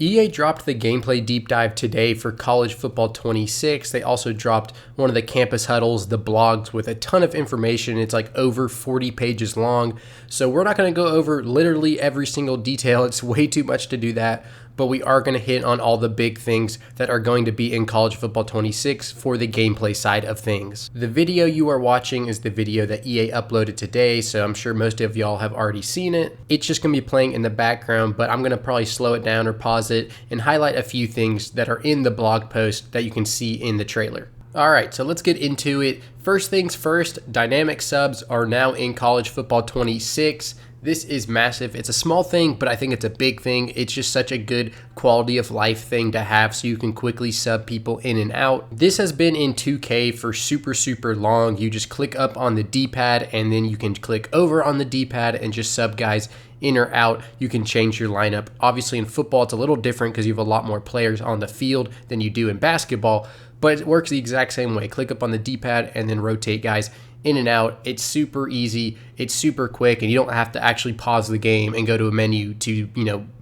EA dropped the gameplay deep dive today for College Football 26. They also dropped one of the campus huddles, the blogs with a ton of information. It's like over 40 pages long. So we're not going to go over literally every single detail. It's way too much to do that. But we are going to hit on all the big things that are going to be in College Football 26 for the gameplay side of things. The video you are watching is the video that EA uploaded today, so I'm sure most of y'all have already seen it. It's just going to be playing in the background, but I'm going to probably slow it down or pause it and highlight a few things that are in the blog post that you can see in the trailer. All right, so let's get into it. First things first, dynamic subs are now in College Football 26. This is massive. It's a small thing, but I think it's a big thing. It's just such a good quality of life thing to have so you can quickly sub people in and out. This has been in 2K for super long. You just click up on the D-pad and then you can click over on the D-pad and just sub guys in or out. You can change your lineup. Obviously in football, it's a little different because you have a lot more players on the field than you do in basketball, but it works the exact same way. Click up on the D-pad and then rotate guys in and out. It's super easy, it's super quick, and you don't have to actually pause the game and go to a menu to,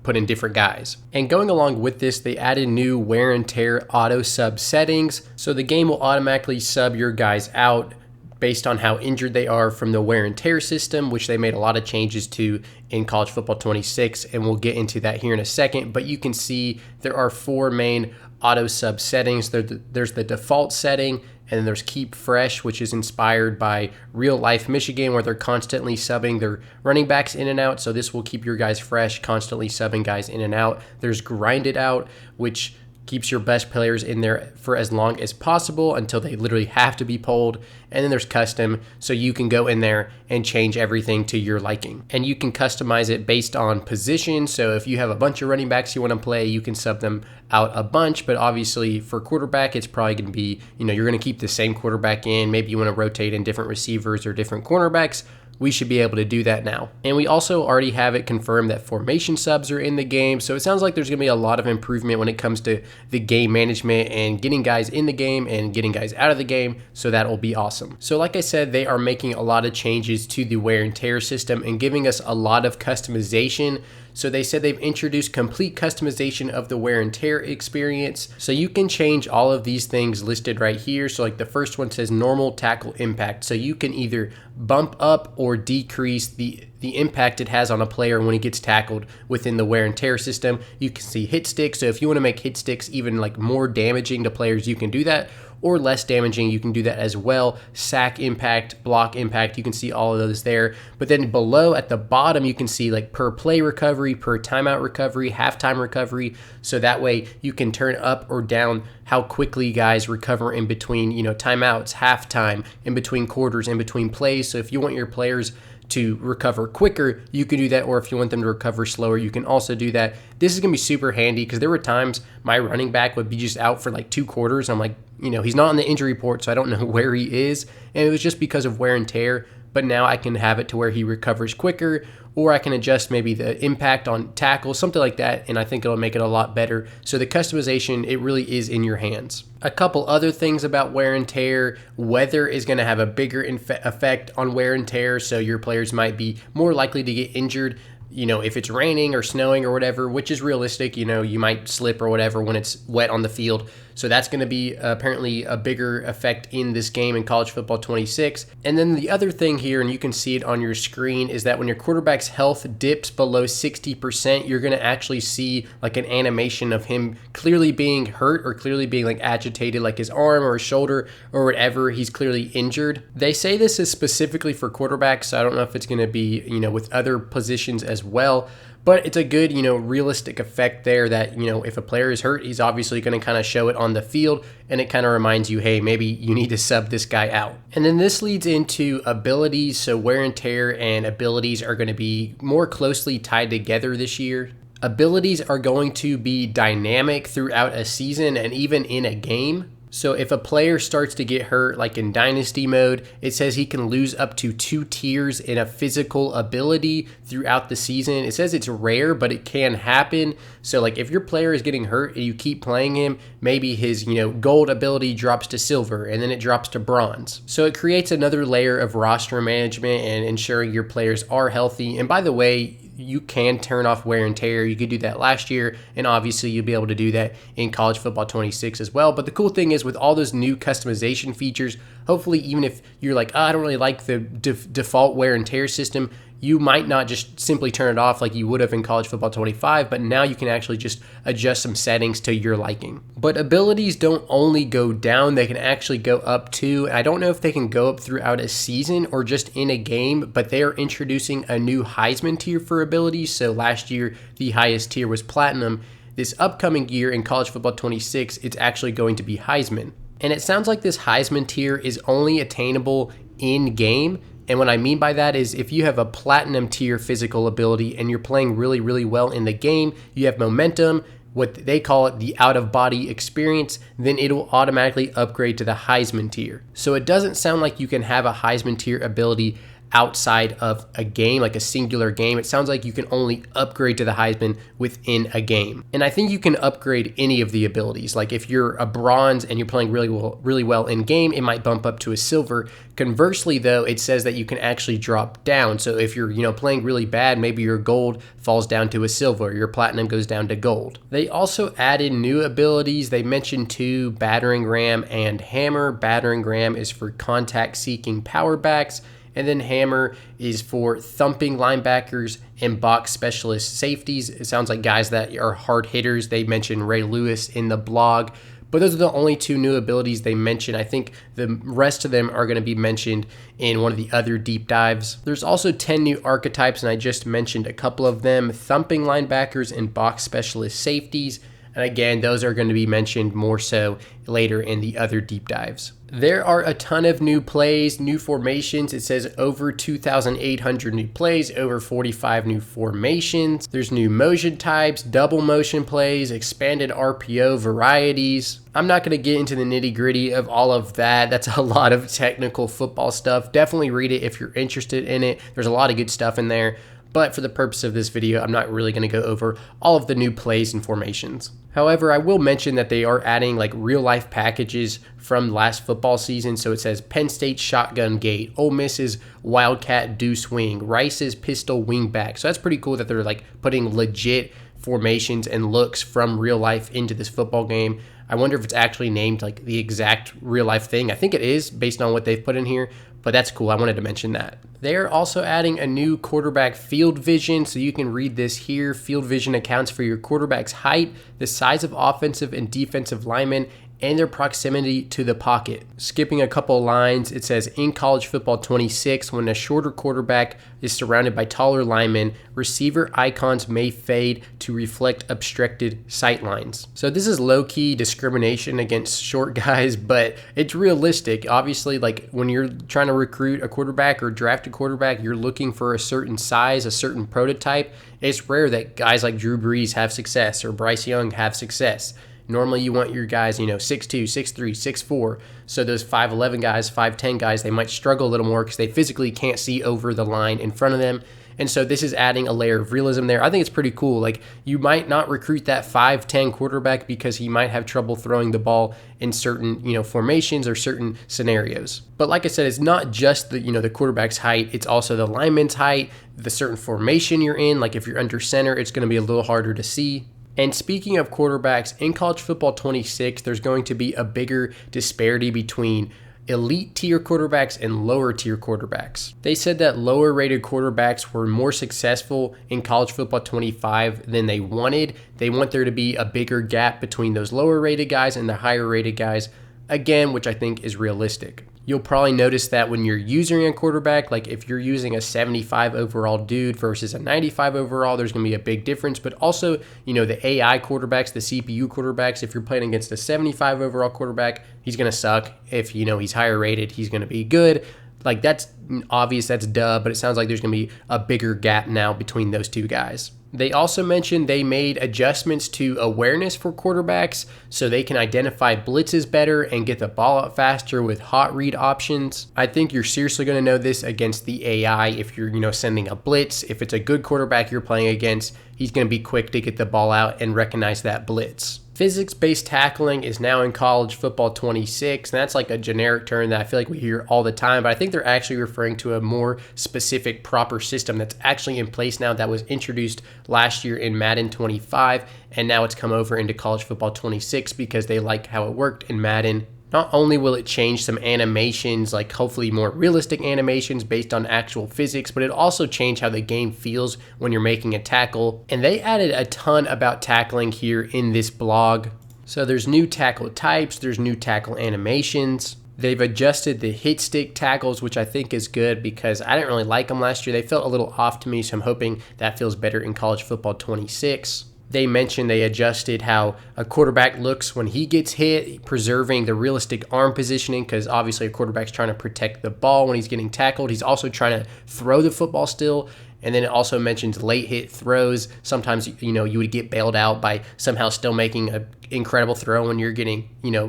put in different guys. And going along with this, they added new wear and tear auto sub settings. So the game will automatically sub your guys out based on how injured they are from the wear and tear system, which they made a lot of changes to in College Football 26, and we'll get into that here in a second. But you can see there are 4 main auto sub settings. There's the default setting, and then there's Keep Fresh, which is inspired by real life Michigan, where they're constantly subbing their running backs in and out. So this will keep your guys fresh, constantly subbing guys in and out. There's Grind It Out, which keeps your best players in there for as long as possible until they literally have to be pulled. And then there's Custom, so you can go in there and change everything to your liking. And you can customize it based on position. So if you have a bunch of running backs you want to play, you can sub them out a bunch. But obviously for quarterback, it's probably going to be, you're going to keep the same quarterback in. Maybe you want to rotate in different receivers or different cornerbacks. We should be able to do that now. And we also already have it confirmed that formation subs are in the game. So it sounds like there's going to be a lot of improvement when it comes to the game management and getting guys in the game and getting guys out of the game. So that will be awesome. So like I said, they are making a lot of changes to the wear and tear system and giving us a lot of customization. So they said they've introduced complete customization of the wear and tear experience. So you can change all of these things listed right here. So like the first one says normal tackle impact. So you can either bump up or decrease the impact it has on a player when he gets tackled within the wear and tear system. You can see hit sticks. So if you want to make hit sticks even like more damaging to players, you can do that. Or less damaging, you can do that as well. Sack impact, block impact, you can see all of those there. But then below at the bottom, you can see like per play recovery, per timeout recovery, halftime recovery. So that way you can turn up or down how quickly guys recover in between, timeouts, halftime, in between quarters, in between plays. So if you want your players to recover quicker, you can do that, or if you want them to recover slower, you can also do that. This is going to be super handy because there were times my running back would be just out for like 2 quarters. I'm like, he's not on the injury report, so I don't know where he is, and it was just because of wear and tear. But now I can have it to where he recovers quicker, or I can adjust maybe the impact on tackle, something like that, and I think it'll make it a lot better. So the customization, it really is in your hands. A couple other things about wear and tear. Weather is going to have a bigger effect on wear and tear, so your players might be more likely to get injured. If it's raining or snowing or whatever, which is realistic, you might slip or whatever when it's wet on the field. So that's going to be apparently a bigger effect in this game in College Football 26. And then the other thing here, and you can see it on your screen, is that when your quarterback's health dips below 60%, you're going to actually see like an animation of him clearly being hurt or clearly being like agitated, like his arm or his shoulder or whatever. He's clearly injured. They say this is specifically for quarterbacks, so I don't know if it's going to be, with other positions as well. But it's a good, realistic effect there that, if a player is hurt, he's obviously going to kind of show it on the field, and it kind of reminds you, hey, maybe you need to sub this guy out. And then this leads into abilities. So wear and tear and abilities are going to be more closely tied together this year. Abilities are going to be dynamic throughout a season and even in a game. So if a player starts to get hurt, like in Dynasty mode, it says he can lose up to 2 tiers in a physical ability throughout the season. It says it's rare, but it can happen. So like if your player is getting hurt and you keep playing him, maybe his, gold ability drops to silver and then it drops to bronze. So it creates another layer of roster management and ensuring your players are healthy. And by the way, you can turn off wear and tear. You could do that last year, and obviously you'll be able to do that in College Football 26 as well. But the cool thing is, with all those new customization features, hopefully even if you're like, I don't really like the default wear and tear system, you might not just simply turn it off like you would have in College Football 25, but now you can actually just adjust some settings to your liking. But abilities don't only go down, they can actually go up too. I don't know if they can go up throughout a season or just in a game, but they are introducing a new Heisman tier for abilities. So last year, the highest tier was Platinum. This upcoming year in College Football 26, it's actually going to be Heisman. And it sounds like this Heisman tier is only attainable in game. And what I mean by that is if you have a platinum tier physical ability and you're playing really, really well in the game, you have momentum, what they call it the out-of-body experience, then it'll automatically upgrade to the Heisman tier. So it doesn't sound like you can have a Heisman tier ability outside of a game, like a singular game. It sounds like you can only upgrade to the Heisman within a game. And I think you can upgrade any of the abilities. Like if you're a bronze and you're playing really well in game, it might bump up to a silver. Conversely though, it says that you can actually drop down. So if you're, playing really bad, maybe your gold falls down to a silver, your platinum goes down to gold. They also added new abilities. They mentioned 2, battering ram and hammer. Battering ram is for contact seeking power backs, and then hammer is for thumping linebackers and box specialist safeties. It sounds like guys that are hard hitters. They mentioned Ray Lewis in the blog. But those are the only 2 new abilities they mentioned. I think the rest of them are going to be mentioned in one of the other deep dives. There's also 10 new archetypes, and I just mentioned a couple of them: thumping linebackers and box specialist safeties. And again, those are going to be mentioned more so later in the other deep dives. There are a ton of new plays, new formations. It says over 2,800 new plays, over 45 new formations. There's new motion types, double motion plays, expanded RPO varieties. I'm not going to get into the nitty gritty of all of that. That's a lot of technical football stuff. Definitely read it if you're interested in it. There's a lot of good stuff in there. But for the purpose of this video, I'm not really going to go over all of the new plays and formations. However, I will mention that they are adding like real life packages from last football season. So it says Penn State shotgun gate, Ole Miss's wildcat deuce wing, Rice's pistol wing back. So that's pretty cool that they're like putting legit formations and looks from real life into this football game. I wonder if it's actually named like the exact real life thing. I think it is based on what they've put in here, but that's cool. I wanted to mention that. They're also adding a new quarterback field vision, so you can read this here. Field vision accounts for your quarterback's height, the size of offensive and defensive linemen, and their proximity to the pocket. Skipping a couple lines, it says in College Football 26, when a shorter quarterback is surrounded by taller linemen, receiver icons may fade to reflect obstructed sight lines. So this is low-key discrimination against short guys, but it's realistic. Obviously, like when you're trying to recruit a quarterback or draft a quarterback, you're looking for a certain size, a certain prototype. It's rare that guys like Drew Brees have success or Bryce Young have success. Normally you want your guys, 6'2", 6'3", 6'4". So those 5'11 guys, 5'10 guys, they might struggle a little more because they physically can't see over the line in front of them. And so this is adding a layer of realism there. I think it's pretty cool. Like you might not recruit that 5'10 quarterback because he might have trouble throwing the ball in certain, formations or certain scenarios. But like I said, it's not just the quarterback's height. It's also the lineman's height, the certain formation you're in. Like if you're under center, it's going to be a little harder to see. And speaking of quarterbacks, in College Football 26, there's going to be a bigger disparity between elite tier quarterbacks and lower tier quarterbacks. They said that lower rated quarterbacks were more successful in College Football 25 than they wanted. They want there to be a bigger gap between those lower rated guys and the higher rated guys, again, which I think is realistic. You'll probably notice that when you're using a quarterback, like if you're using a 75 overall dude versus a 95 overall, there's going to be a big difference. But also, the AI quarterbacks, the CPU quarterbacks, if you're playing against a 75 overall quarterback, he's going to suck. If, he's higher rated, he's going to be good. Like that's obvious, that's duh, but it sounds like there's going to be a bigger gap now between those two guys. They also mentioned they made adjustments to awareness for quarterbacks so they can identify blitzes better and get the ball out faster with hot read options. I think you're seriously going to know this against the AI if you're, sending a blitz. If it's a good quarterback you're playing against, he's going to be quick to get the ball out and recognize that blitz. Physics-based tackling is now in college football 26, and that's like a generic term that I feel like we hear all the time, but I think they're actually referring to a more specific, proper system that's actually in place now that was introduced last year in Madden 25, and now it's come over into college football 26 because they like how it worked in Madden. Not only will it change some animations, like hopefully more realistic animations based on actual physics, but it also change how the game feels when you're making a tackle. And they added a ton about tackling here in this blog. So there's new tackle types, there's new tackle animations. They've adjusted the hit stick tackles, which I think is good because I didn't really like them last year. They felt a little off to me, so I'm hoping that feels better in college football 26. They mentioned they adjusted how a quarterback looks when he gets hit, preserving the realistic arm positioning because obviously a quarterback's trying to protect the ball when he's getting tackled. He's also trying to throw the football still. And then it also mentions late hit throws. Sometimes, you would get bailed out by somehow still making an incredible throw when you're getting,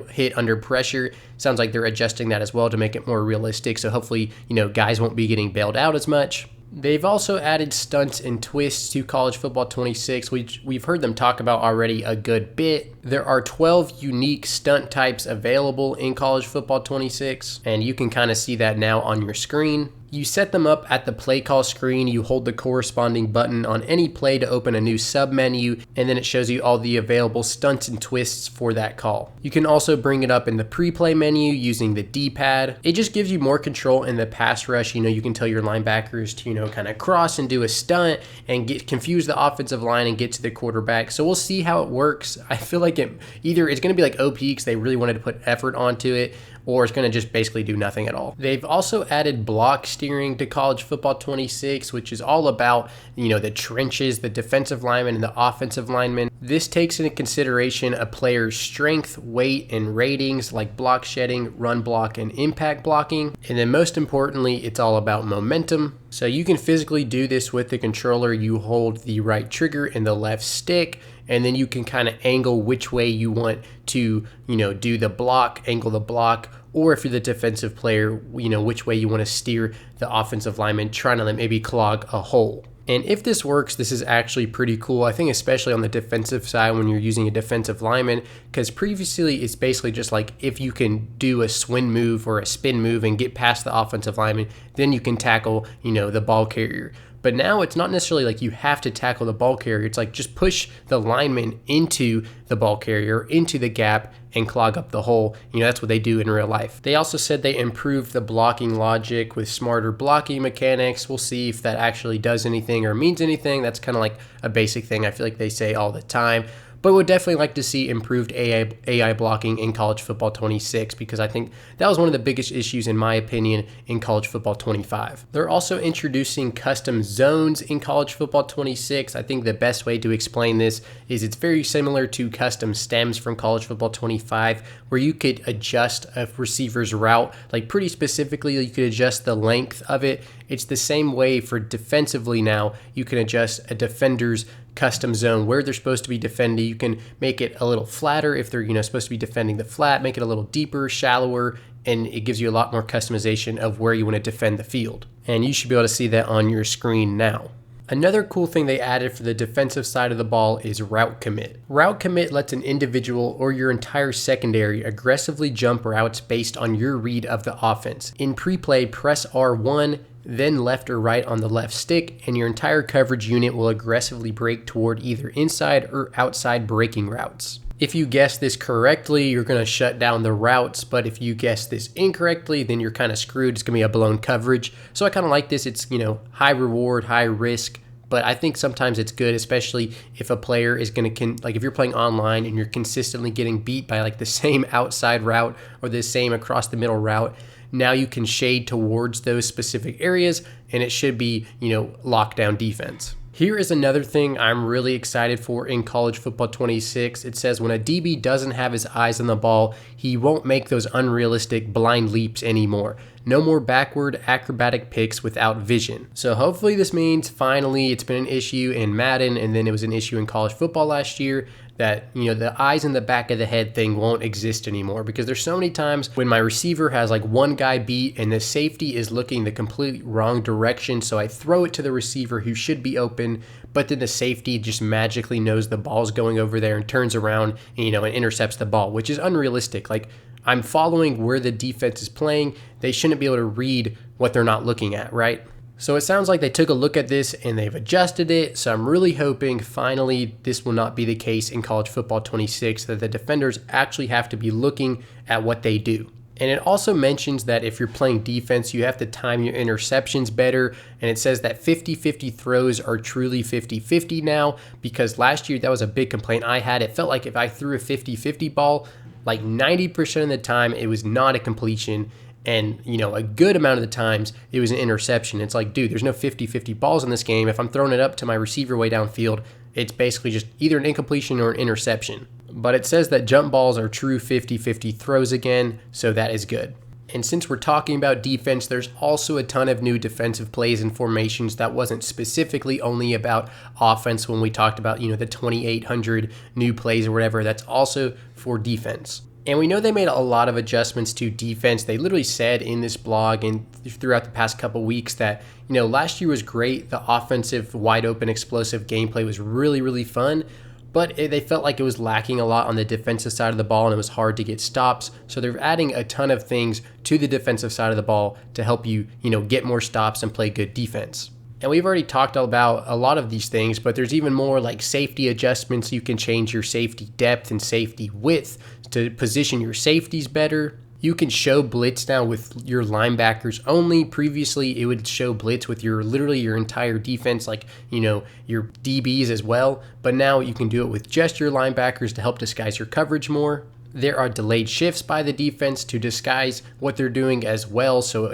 hit under pressure. Sounds like they're adjusting that as well to make it more realistic. So hopefully, guys won't be getting bailed out as much. They've also added stunts and twists to college football 26, which we've heard them talk about already a good bit. There are 12 unique stunt types available in college football 26, and you can kind of see that now on your screen. You set them up at the play call screen, you hold the corresponding button on any play to open a new sub menu, and then it shows you all the available stunts and twists for that call. You can also bring it up in the pre-play menu using the D-pad. It just gives you more control in the pass rush. You can tell your linebackers to, kind of cross and do a stunt and confuse the offensive line and get to the quarterback. So we'll see how it works. I feel like either it's going to be like OP because they really wanted to put effort onto it, or it's going to just basically do nothing at all. They've also added block steering to college football 26, which is all about, the trenches, the defensive linemen and the offensive linemen. This takes into consideration a player's strength, weight, and ratings like block shedding, run block, and impact blocking. And then most importantly, it's all about momentum. So you can physically do this with the controller. You hold the right trigger and the left stick, and then you can kind of angle which way you want to, do the block, angle the block, or if you're the defensive player, which way you want to steer the offensive lineman, trying to maybe clog a hole. And if this works, this is actually pretty cool. I think especially on the defensive side when you're using a defensive lineman, because previously it's basically just like if you can do a swing move or a spin move and get past the offensive lineman, then you can tackle, the ball carrier. But now it's not necessarily like you have to tackle the ball carrier. It's like just push the lineman into the ball carrier, into the gap, and clog up the hole. That's what they do in real life. They also said they improved the blocking logic with smarter blocking mechanics. We'll see if that actually does anything or means anything. That's kind of like a basic thing I feel like they say all the time. But would definitely like to see improved AI blocking in college football 26 because I think that was one of the biggest issues, in my opinion, in college football 25. They're also introducing custom zones in college football 26. I think the best way to explain this is it's very similar to custom stems from college football 25, where you could adjust a receiver's route, like pretty specifically, you could adjust the length of it. It's the same way for defensively now. You can adjust a defender's custom zone where they're supposed to be defending. You can make it a little flatter if they're supposed to be defending the flat, make it a little deeper, shallower, and it gives you a lot more customization of where you want to defend the field. And you should be able to see that on your screen now. Another cool thing they added for the defensive side of the ball is route commit. Route commit lets an individual or your entire secondary aggressively jump routes based on your read of the offense. In pre-play, press R1, then left or right on the left stick, and your entire coverage unit will aggressively break toward either inside or outside breaking routes. If you guess this correctly, you're going to shut down the routes, but if you guess this incorrectly, then you're kind of screwed. It's going to be a blown coverage. So I kind of like this. It's, high reward, high risk, but I think sometimes it's good, especially if a player is going to, like if you're playing online and you're consistently getting beat by like the same outside route or the same across the middle route. Now you can shade towards those specific areas, and it should be, lockdown defense. Here is another thing I'm really excited for in college football 26. It says when a DB doesn't have his eyes on the ball, he won't make those unrealistic blind leaps anymore. No more backward acrobatic picks without vision. So hopefully this means finally, it's been an issue in Madden and then it was an issue in college football last year, that, the eyes in the back of the head thing won't exist anymore, because there's so many times when my receiver has like one guy beat and the safety is looking the completely wrong direction. So I throw it to the receiver who should be open, but then the safety just magically knows the ball's going over there and turns around and, and intercepts the ball, which is unrealistic. Like, I'm following where the defense is playing. They shouldn't be able to read what they're not looking at, right? So it sounds like they took a look at this and they've adjusted it. So I'm really hoping finally this will not be the case in College Football 26, that the defenders actually have to be looking at what they do. And it also mentions that if you're playing defense, you have to time your interceptions better. And it says that 50-50 throws are truly 50-50 now, because last year that was a big complaint I had. It felt like if I threw a 50-50 ball, like 90% of the time it was not a completion. And, a good amount of the times it was an interception. It's like, dude, there's no 50-50 balls in this game. If I'm throwing it up to my receiver way downfield, it's basically just either an incompletion or an interception. But it says that jump balls are true 50-50 throws again, so that is good. And since we're talking about defense, there's also a ton of new defensive plays and formations that wasn't specifically only about offense when we talked about, the 2,800 new plays or whatever. That's also for defense. And we know they made a lot of adjustments to defense. They literally said in this blog and throughout the past couple weeks that, last year was great. The offensive, wide open, explosive gameplay was really, really fun. But they felt like it was lacking a lot on the defensive side of the ball, and it was hard to get stops. So they're adding a ton of things to the defensive side of the ball to help you, get more stops and play good defense. And we've already talked about a lot of these things, but there's even more like safety adjustments. You can change your safety depth and safety width to position your safeties better. You can show blitz now with your linebackers only. Previously, it would show blitz with literally your entire defense, like, your DBs as well. But now you can do it with just your linebackers to help disguise your coverage more. There are delayed shifts by the defense to disguise what they're doing as well. So,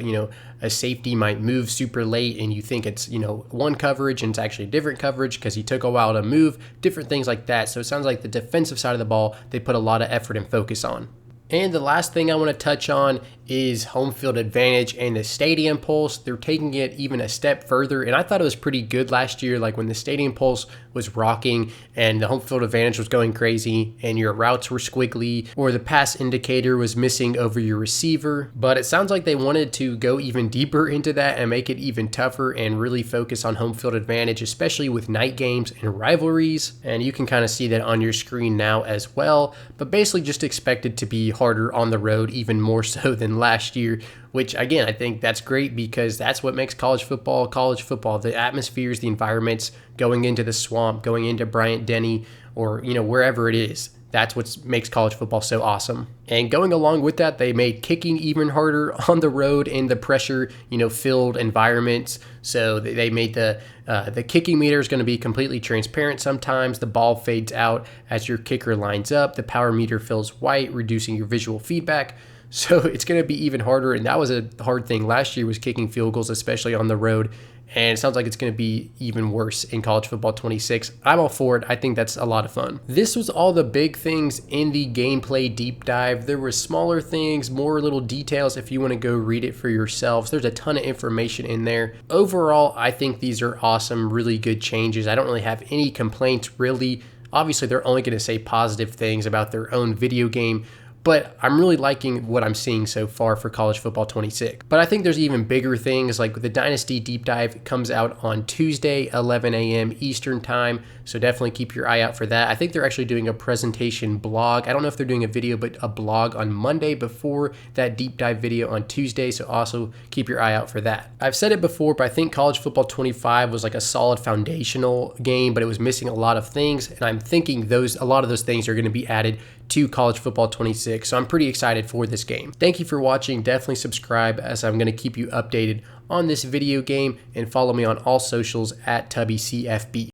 a safety might move super late and you think it's, one coverage and it's actually a different coverage because he took a while to move, different things like that. So it sounds like the defensive side of the ball, they put a lot of effort and focus on. And the last thing I want to touch on is home field advantage and the stadium pulse. They're taking it even a step further, and I thought it was pretty good last year, like when the stadium pulse was rocking and the home field advantage was going crazy and your routes were squiggly or the pass indicator was missing over your receiver. But it sounds like they wanted to go even deeper into that and make it even tougher and really focus on home field advantage, especially with night games and rivalries. And you can kind of see that on your screen now as well, but basically just expect it to be harder on the road, even more so than last year, which again, I think that's great because that's what makes college football. The atmospheres, the environments, going into the Swamp, going into Bryant-Denny, or wherever it is. That's what makes college football so awesome. And going along with that, they made kicking even harder on the road in the pressure, filled environments. So they made the kicking meter is going to be completely transparent sometimes. The ball fades out as your kicker lines up. The power meter fills white, reducing your visual feedback. So it's going to be even harder. And that was a hard thing last year, was kicking field goals, especially on the road. And it sounds like it's going to be even worse in College Football 26. I'm all for it. I think that's a lot of fun. This was all the big things in the gameplay deep dive. There were smaller things, more little details if you want to go read it for yourselves. There's a ton of information in there. Overall, I think these are awesome, really good changes. I don't really have any complaints, really. Obviously, they're only going to say positive things about their own video game, but I'm really liking what I'm seeing so far for College Football 26. But I think there's even bigger things, like the Dynasty Deep Dive comes out on Tuesday, 11 a.m. Eastern Time. So definitely keep your eye out for that. I think they're actually doing a presentation blog. I don't know if they're doing a video, but a blog on Monday before that deep dive video on Tuesday. So also keep your eye out for that. I've said it before, but I think College Football 25 was like a solid foundational game, but it was missing a lot of things. And I'm thinking a lot of those things are going to be added to College Football 26. So I'm pretty excited for this game. Thank you for watching. Definitely subscribe, as I'm going to keep you updated on this video game, and follow me on all socials at TubbyCFB.